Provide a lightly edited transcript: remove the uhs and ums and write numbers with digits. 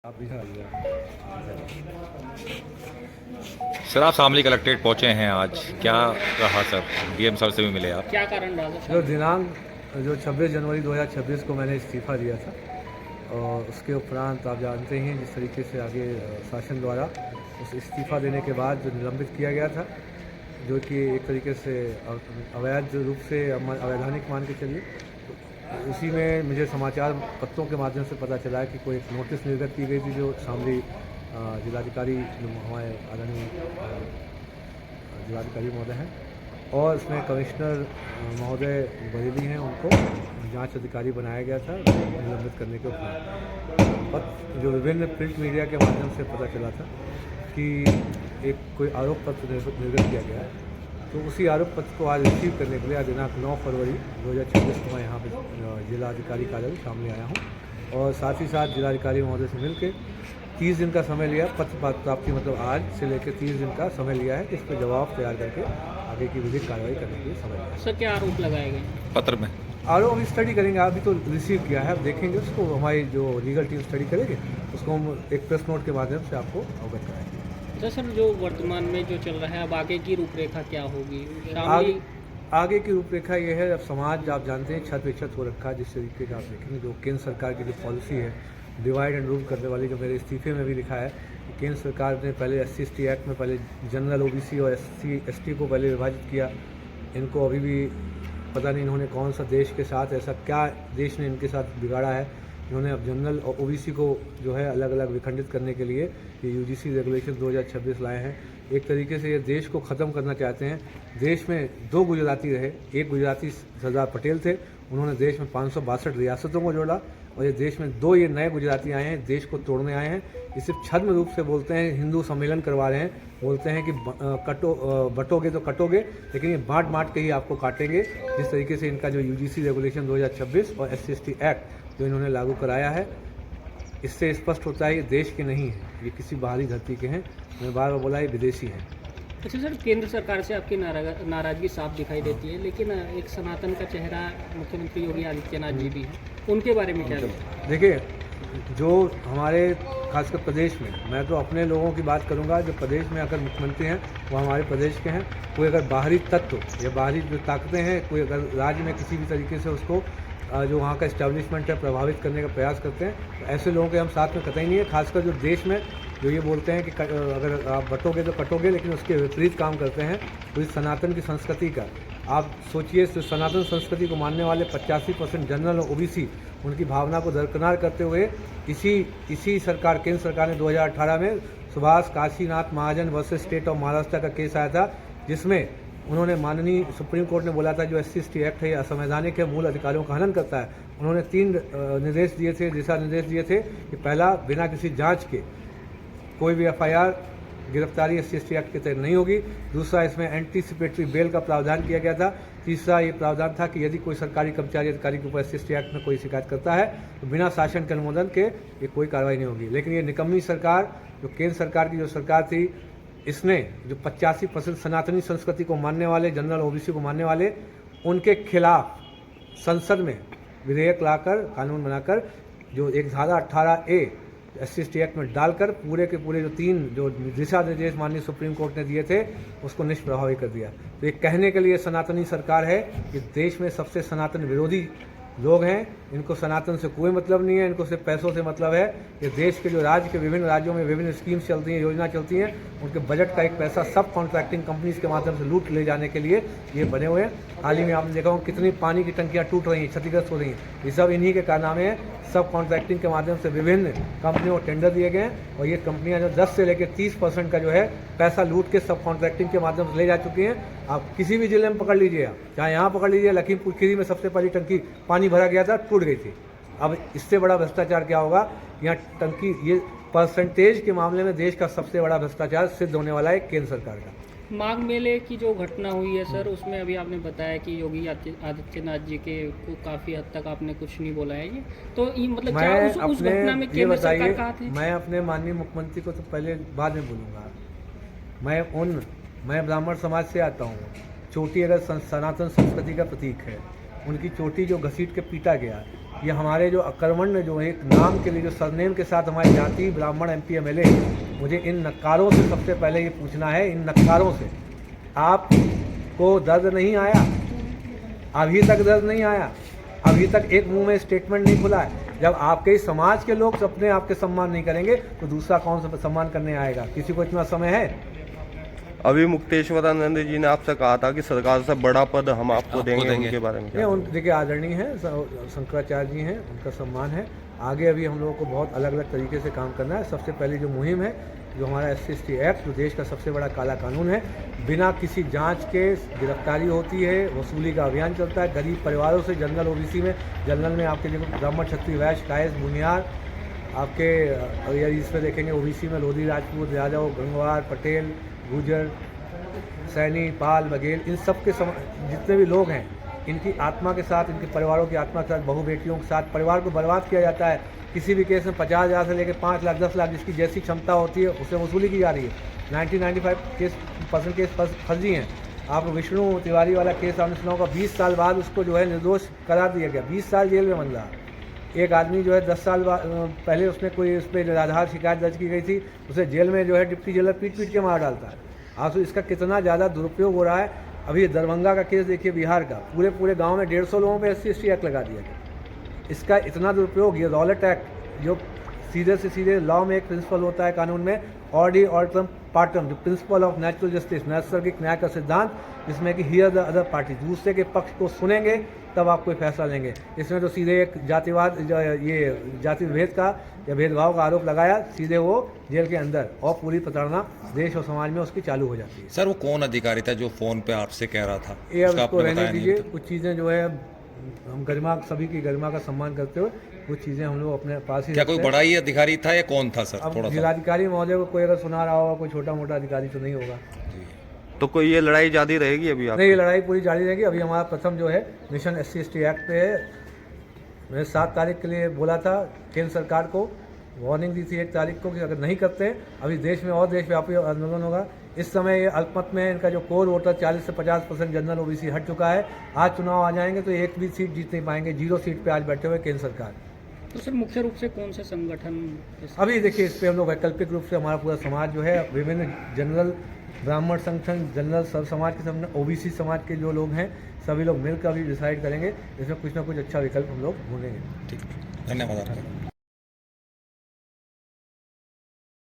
आप भी सर, आप शामली कलेक्ट्रेट पहुंचे हैं आज, क्या रहा सर? डीएम सर से भी मिले आप? क्या कारण रहा था? जो दिनांक जो 26 जनवरी 2026 को मैंने इस्तीफ़ा दिया था और उसके उपरांत आप जानते हैं जिस तरीके से आगे शासन द्वारा उस इस्तीफ़ा देने के बाद जो निलंबित किया गया था, जो कि एक तरीके से अवैध रूप से अवैधानिक मान के चलिए, तो उसी में मुझे समाचार पत्रों के माध्यम से पता चला कि कोई एक नोटिस निर्गत की गई थी जो शामली जिलाधिकारी हमारे आदरणीय जिलाधिकारी महोदय हैं और उसमें कमिश्नर महोदय बरेली हैं, उनको जांच अधिकारी बनाया गया था निलंबित करने के उपरांत। पत्र जो विभिन्न प्रिंट मीडिया के माध्यम से पता चला था कि एक कोई आरोप पत्र निर्गत किया गया है, तो उसी आरोप पत्र को आज रिसीव करने के लिए आज दिनांक 9 फरवरी 2026 को मैं यहाँ पर जिलाधिकारी कार्यालय सामने आया हूँ और साथ ही साथ जिलाधिकारी महोदय से मिलकर 30 दिन का समय लिया, पत्र प्राप्ति मतलब आज से लेकर 30 दिन का समय लिया है। इस पर जवाब तैयार करके आगे की विधिक कार्रवाई करने के लिए समय लिया। सर, क्या आरोप लगाए गए पत्र में? आरोप अभी स्टडी करेंगे, अभी तो रिसीव किया है, अब देखेंगे उसको, हमारी जो लीगल टीम स्टडी करेगी उसको हम एक प्रेस नोट के माध्यम से आपको अवगत कराएंगे। तो सर, जो वर्तमान में जो चल रहा है, अब आगे की रूपरेखा क्या होगी? शामली आगे की रूपरेखा ये है, अब समाज आप जानते हैं छत विछत हो रखा है, जिस तरीके का आप देखेंगे जो केंद्र सरकार की जो पॉलिसी है डिवाइड एंड रूल करने वाली, जो मेरे इस्तीफे में भी लिखा है कि केंद्र सरकार ने पहले SC/ST एक्ट में पहले जनरल OBC और SC/ST को पहले विभाजित किया। इनको अभी भी पता नहीं इन्होंने कौन सा देश के साथ ऐसा क्या देश ने इनके साथ बिगाड़ा है, इन्होंने अब जनरल और OBC को जो है अलग अलग विखंडित करने के लिए ये UGC रेगुलेशन 2026 लाए हैं। एक तरीके से ये देश को ख़त्म करना चाहते हैं। देश में 2 गुजराती रहे, एक गुजराती सरदार पटेल थे, उन्होंने देश में 562 रियासतों को जोड़ा और ये देश में 2 ये नए गुजराती आए हैं, देश को तोड़ने आए हैं। ये सिर्फ छद्म रूप से बोलते हैं, हिंदू सम्मेलन करवा रहे हैं, बोलते हैं कि बटोगे तो कटोगे, लेकिन ये बांट के ही आपको काटेंगे। जिस तरीके से इनका जो UGC रेगुलेशन 2026 और SC/ST एक्ट जो इन्होंने लागू कराया है, इससे स्पष्ट होता है ये देश के नहीं है, ये किसी बाहरी धरती के हैं। मैं बार बार बोला ये विदेशी हैं। अच्छा सर, केंद्र सरकार से आपकी नाराजगी साफ दिखाई देती है, लेकिन एक सनातन का चेहरा मुख्यमंत्री योगी आदित्यनाथ जी भी हैं, उनके बारे में क्या है? देखिए, जो हमारे खासकर प्रदेश में, मैं तो अपने लोगों की बात करूंगा, जो प्रदेश में अगर मुख्यमंत्री हैं वो हमारे प्रदेश के हैं। कोई अगर बाहरी तत्व या बाहरी जो ताकतें हैं, कोई अगर राज्य में किसी भी तरीके से उसको जो वहाँ का इस्टेब्लिशमेंट है प्रभावित करने का प्रयास करते हैं, तो ऐसे लोगों के हम साथ में कतई नहीं है। खासकर जो देश में जो ये बोलते हैं कि अगर आप बटोगे तो कटोगे, लेकिन उसके विपरीत काम करते हैं। तो इस सनातन की संस्कृति का आप सोचिए, सनातन संस्कृति को मानने वाले 85% जनरल और OBC उनकी भावना को दरकिनार करते हुए इसी सरकार, केंद्र सरकार ने 2018 में सुभाष काशीनाथ महाजन वर्सेस स्टेट ऑफ महाराष्ट्र का केस आया था, जिसमें उन्होंने माननीय सुप्रीम कोर्ट ने बोला था जो SC/ST एक्ट है असंवैधानिक है, मूल अधिकारों का हनन करता है। उन्होंने 3 निर्देश दिए थे, दिशा निर्देश दिए थे कि पहला, बिना किसी जांच के कोई भी FIR गिरफ्तारी SC/ST एक्ट के तहत नहीं होगी। दूसरा, इसमें एंटीसिपेटरी बेल का प्रावधान किया गया था। तीसरा ये प्रावधान था कि यदि कोई सरकारी कर्मचारी अधिकारी के ऊपर SC/ST एक्ट में कोई शिकायत करता है तो बिना शासन के अनुमोदन के ये कोई कार्रवाई नहीं होगी। लेकिन ये निकम्मी सरकार, जो केंद्र सरकार की जो सरकार थी, इसने जो 85% सनातनी संस्कृति को मानने वाले, जनरल OBC को मानने वाले, उनके खिलाफ संसद में विधेयक लाकर, कानून बनाकर, जो एक धारा 18A SC/ST एक्ट में डालकर पूरे के पूरे जो 3 जो दिशा निर्देश माननीय सुप्रीम कोर्ट ने दिए थे उसको निष्प्रभावी कर दिया। तो ये कहने के लिए सनातनी सरकार है कि देश में सबसे सनातन विरोधी लोग हैं, इनको सनातन से कोई मतलब नहीं है, इनको सिर्फ पैसों से मतलब है। ये देश के जो राज्य के विभिन्न राज्यों में विभिन्न स्कीम्स चलती हैं, योजना चलती हैं, उनके बजट का एक पैसा सब कॉन्ट्रैक्टिंग कंपनीज के माध्यम से लूट ले जाने के लिए ये बने हुए हैं। हाल ही में आपने देखा हो कितनी पानी की टंकियाँ टूट रही हैं, क्षतिग्रस्त हो रही हैं, ये सब इन्हीं के कारनामे हैं। सब कॉन्ट्रैक्टिंग के माध्यम से विभिन्न कंपनियों को टेंडर दिए गए हैं और ये कंपनियां जो 10 से लेकर 30% का जो है पैसा लूट के सब कॉन्ट्रैक्टिंग के माध्यम से ले जा चुकी हैं। आप किसी भी जिले में पकड़ लीजिए, आप चाहे यहाँ पकड़ लीजिए, लखीमपुर खीरी में सबसे पहली टंकी पानी भरा गया था, टूट गई थी। अब इससे बड़ा भ्रष्टाचार क्या होगा? यहाँ टंकी, ये परसेंटेज के मामले में देश का सबसे बड़ा भ्रष्टाचार सिद्ध होने वाला है केंद्र सरकार का। माघ मेले की जो घटना हुई है सर, उसमें अभी आपने बताया कि योगी आदित्यनाथ जी के को काफ़ी हद तक आपने कुछ नहीं बोला है, ये तो ये मतलब क्या उस घटना में केंद्र सरकार कहाँ थे? मैं अपने माननीय मुख्यमंत्री को तो पहले बाद में बोलूँगा। मैं ब्राह्मण समाज से आता हूँ। चोटी अगर सनातन संस्कृति का प्रतीक है, उनकी चोटी जो घसीट के पीटा गया, ये हमारे जो अकर्मण्य जो एक नाम के लिए जो सरनेम के साथ हमारी जाति ब्राह्मण MP MLA, मुझे इन नक्कारों से सबसे पहले ये पूछना है, इन नक्कारों से, आपको दर्द नहीं आया? अभी तक दर्द नहीं आया? अभी तक एक मुंह में स्टेटमेंट नहीं खुला है? जब आपके समाज के लोग अपने आपके सम्मान नहीं करेंगे तो दूसरा कौन सा सम्मान करने आएगा? किसी को इतना समय है? अभी मुक्तेश्वरानंद जी ने आपसे कहा था कि सरकार से बड़ा पद हम आपको देंगे, उनके बारे में क्या? देखिए, आदरणीय हैं, शंकराचार्य जी हैं, उनका सम्मान है। आगे अभी हम लोगों को बहुत अलग अलग तरीके से काम करना है। सबसे पहले जो मुहिम है, जो हमारा SC/ST एक्ट, जो देश का सबसे बड़ा काला कानून है, बिना किसी जांच के गिरफ्तारी होती है, वसूली का अभियान चलता है। गरीब परिवारों से जनरल OBC में, जनरल में आपके देखो ब्राह्मण, क्षत्रिय, वैश्य, कायस्थ, बुनियाद, आपके अगर इसमें देखेंगे OBC में लोधी, राजपूत, यादव, गंगवार, पटेल, गुजर, सैनी, पाल, बघेल, इन सब के जितने भी लोग हैं, इनकी आत्मा के साथ, इनके परिवारों की आत्मा के साथ, बहु बेटियों के साथ परिवार को बर्बाद किया जाता है। किसी भी केस में 50,000 से लेकर 5 लाख 10 लाख जिसकी जैसी क्षमता होती है उससे वसूली की जा रही है। 95% केस फर्जी हैं। आप विष्णु तिवारी वाला केस आपने सुना होगा, 20 साल बाद उसको जो है निर्दोष करार दिया गया, 20 साल जेल में बन रहा। एक आदमी जो है 10 साल पहले उसने कोई उस पर आधार शिकायत दर्ज की गई थी, उसे जेल में जो है डिप्टी जेलर पीट के मार डालता है। आप इसका कितना ज़्यादा दुरुपयोग हो रहा है। अभी दरभंगा का केस देखिए, बिहार का, पूरे गांव में 150 लोगों पे SC/ST एक्ट लगा दिया गया। इसका इतना दुरुपयोग, ये रॉलेट एक्ट जो सीधे से सीधे लॉ में एक प्रिंसिपल होता है कानून में, ऑर्डी ऑर्टम पार्टम, जो प्रिंसिपल ऑफ नेचुरल जस्टिस, नैसर्गिक न्याय का सिद्धांत, जिसमें कि हियर द अदर पार्टी, दूसरे के पक्ष को सुनेंगे तब आप कोई फैसला लेंगे। इसमें तो सीधे एक जातिवाद, ये जाति भेद का या भेदभाव का आरोप लगाया, सीधे वो जेल के अंदर, और पूरी प्रताड़ना देश और समाज में उसकी चालू हो जाती है। सर, वो कौन अधिकारी था जो फोन पे आपसे कह रहा था? ये अब उसका इसको आपने रहने बताया नहीं दीजिए। अभी तक। कुछ चीज़ें जो है हम गरिमा, सभी की गरिमा का सम्मान करते हुए कुछ चीज़ें हम लोग अपने पास ही क्या कोई रखते हैं। बड़ा ही अधिकारी था या कौन था सर? अब थोड़ा सा जिलाधिकारी महोदय को कोई अगर सुना रहा होगा, कोई छोटा मोटा अधिकारी तो नहीं होगा। तो कोई ये लड़ाई जारी रहेगी अभी आप? नहीं, ये लड़ाई पूरी जारी रहेगी। अभी हमारा प्रथम जो है मिशन SC/ST एक्ट पे है। मैंने 7 तारीख के लिए बोला था, केंद्र सरकार को वार्निंग दी थी 1 तारीख को कि अगर नहीं करते हैं, अभी देश में और देशव्यापी आंदोलन होगा। इस समय ये अल्पमत में इनका जो कोर वोटर 40 से 50% जनरल OBC हट चुका है। आज चुनाव आ जाएंगे तो एक भी सीट जीत नहीं पाएंगे। 0 सीट पे आज बैठे हुए केंद्र सरकार। तो सर मुख्य रूप से कौन से संगठन? अभी देखिए, इस पे हम लोग वैकल्पिक रूप से हमारा पूरा समाज जो है, विभिन्न जनरल ब्राह्मण संगठन, जनरल सब समाज के संगठन, OBC समाज के जो लोग हैं, सभी लोग मिलकर अभी डिसाइड करेंगे। इसमें कुछ ना कुछ अच्छा विकल्प हम लोग ढूंढेंगे। ठीक, धन्यवाद आपका।